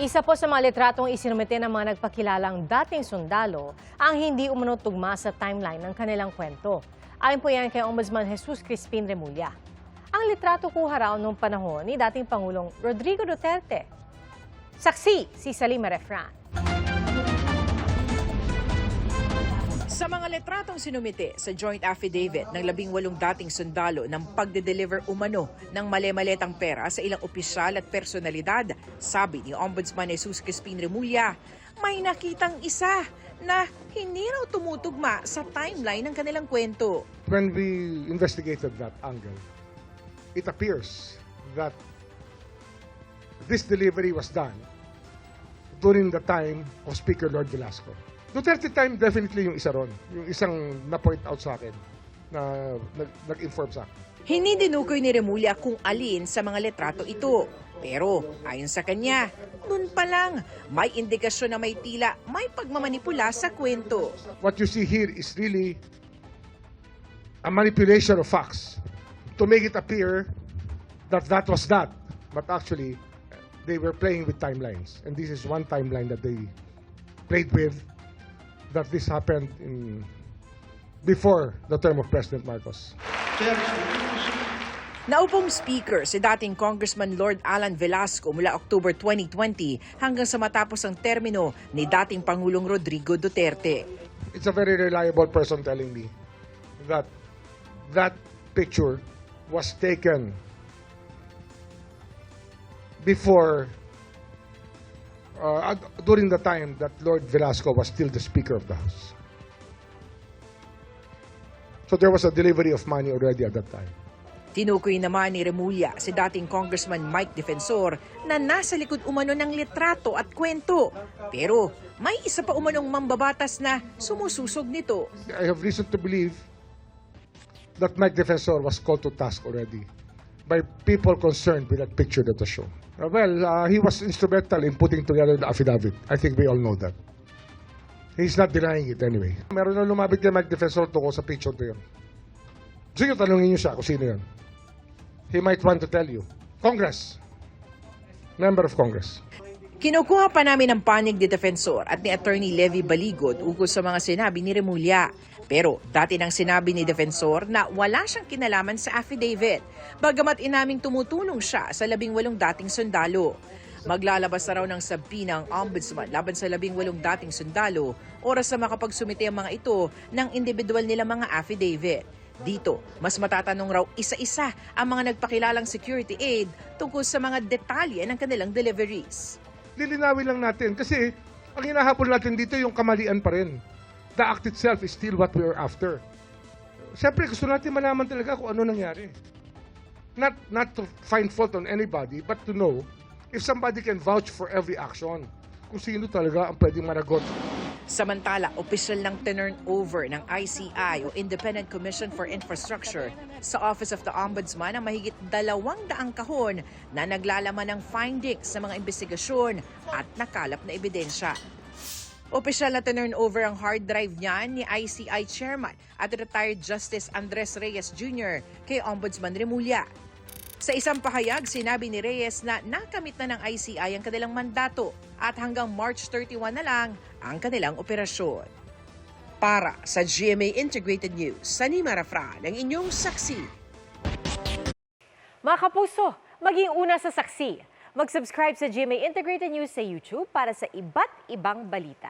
Isa po sa mga litratong isinumite ng mga nagpakilalang dating sundalo ang hindi umano tugma sa timeline ng kanilang kwento. Ayon po yan kay Ombudsman Jesus Crispin Remulla. Ang litrato kuha raw noong panahon ni dating Pangulong Rodrigo Duterte. Saksi si Salima Refran. Sa mga litratong sinumite sa joint affidavit ng 18 dating sundalo ng pagde-deliver umano ng mali-maletang pera sa ilang opisyal at personalidad, sabi ni Ombudsman Jesus Crispin Remulla, may nakitang isa na hindi raw tumutugma sa timeline ng kanilang kwento. When we investigated that angle, it appears that this delivery was done during the time of Speaker Lord Velasco. Duterte time, definitely yung isa ron. Yung isang na-point out sa akin na nag-inform sa akin. Hindi dinukoy ni Remulla kung alin sa mga litrato ito. Pero ayon sa kanya, noon pa lang may indikasyon na may tila may pagmamanipula sa kwento. What you see here is really a manipulation of facts to make it appear that that was that. But actually, they were playing with timelines. And this is one timeline that they played with, that this happened before the term of President Marcos. Naupong speaker si dating Congressman Lord Alan Velasco mula October 2020 hanggang sa matapos ang termino ni dating Pangulong Rodrigo Duterte. It's a very reliable person telling me that that picture was taken before during the time that Lord Velasco was still the Speaker of the House. So there was a delivery of money already at that time. Tinukoy naman ni Remulla si dating Congressman Mike Defensor na nasa likod umano ng litrato at kwento. Pero may isa pa umanong mambabatas na sumususog nito. I have reason to believe that Mike Defensor was called to task already by people concerned with that picture that was shown. He was instrumental in putting together the affidavit. I think we all know that. He's not denying it anyway. Meron na lumapit kay Mike Defensor tungkol sa picture to yun. Sige, tanungin niyo siya kung sino yun. He might want to tell you. Congress. Member of Congress. Kinukuha pa namin ang panig ni Defensor at ni Attorney Levy Baligod ukol sa mga sinabi ni Remulla. Pero dati nang sinabi ni Defensor na wala siyang kinalaman sa affidavit, bagamat inaming tumutulong siya sa 18 dating sundalo. Maglalabas na raw ng sabina ang Ombudsman laban sa 18 dating sundalo oras sa makapagsumite ang mga ito ng individual nila mga affidavit. Dito, mas matatanong raw isa-isa ang mga nagpakilalang security aid tungkol sa mga detalye ng kanilang deliveries. Lilinawin lang natin kasi ang hinahabol natin dito yung kamalian pa rin. The act itself is still what we are after. Siyempre, gusto natin malaman talaga kung ano nangyari. Not to find fault on anybody, but to know if somebody can vouch for every action. Kung sino talaga ang pwedeng managot. Samantala, opisyal ng tinurn over ng ICI o Independent Commission for Infrastructure sa Office of the Ombudsman ang mahigit 200 kahon na naglalaman ng findings sa mga investigasyon at nakalap na ebidensya. Opisyal na tinurn over ang hard drive niyan ni ICI Chairman at retired Justice Andres Reyes Jr. kay Ombudsman Remulla. Sa isang pahayag, sinabi ni Reyes na nakamit na ng ICI ang kanilang mandato at hanggang March 31 na lang ang kanilang operasyon. Para sa GMA Integrated News, Salima Refran, ang inyong saksi. Mga kapuso, maging una sa saksi. Mag-subscribe sa GMA Integrated News sa YouTube para sa iba't ibang balita.